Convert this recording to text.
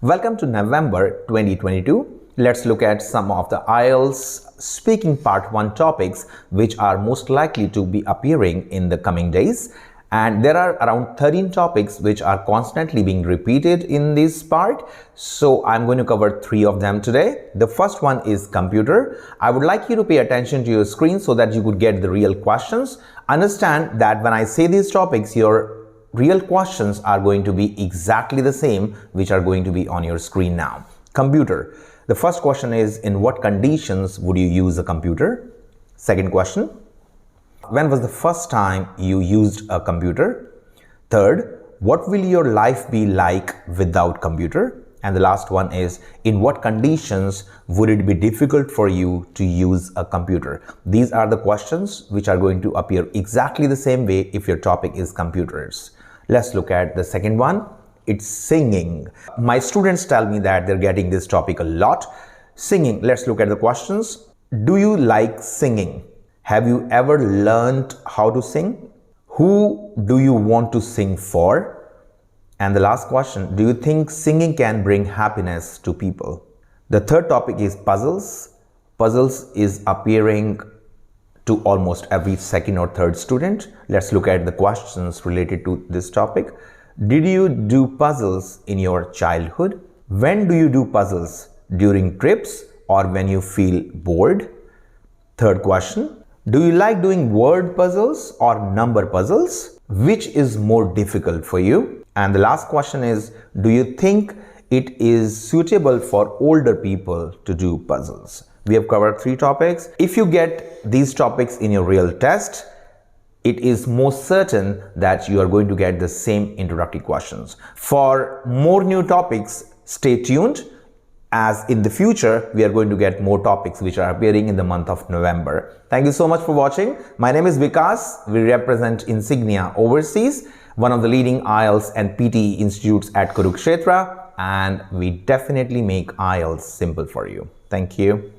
Welcome to November 2022. Let's look at some of the IELTS speaking part 1 topics which are most likely to be appearing in the coming days. And there are around 13 topics which are constantly being repeated in this part. So I'm going to cover 3 of them today. The first one is computer. I would like you to pay attention to your screen so that you could get the real questions. Understand that when I say these topics, your real questions are going to be exactly the same which are going to be on your screen now. Computer. The first question is, in what conditions would you use a computer? Second question, when was the first time you used a computer? Third, what will your life be like without computer? And the last one is, in what conditions would it be difficult for you to use a computer? These are the questions which are going to appear exactly the same way if your topic is computers. Let's look at the second one. It's singing. My students tell me that they're getting this topic a lot. Singing. Let's look at the questions. Do you like singing? Have you ever learned how to sing? Who do you want to sing for? And the last question, do you think singing can bring happiness to people? The third topic is puzzles. Puzzles is appearing to almost every second or third student. Let's look at the questions related to this topic. Did you do puzzles in your childhood? When do you do puzzles? During trips or when you feel bored? Third question, do you like doing word puzzles or number puzzles? Which is more difficult for you? And the last question is, do you think it is suitable for older people to do puzzles? We have covered 3 topics. If you get these topics in your real test, it is most certain that you are going to get the same introductory questions. For more new topics, stay tuned, as in the future we are going to get more topics which are appearing in the month of November. Thank you so much for watching. My name is Vikas. We represent Insignia Overseas, one of the leading IELTS and PTE institutes at Kurukshetra, and we definitely make IELTS simple for you. Thank you.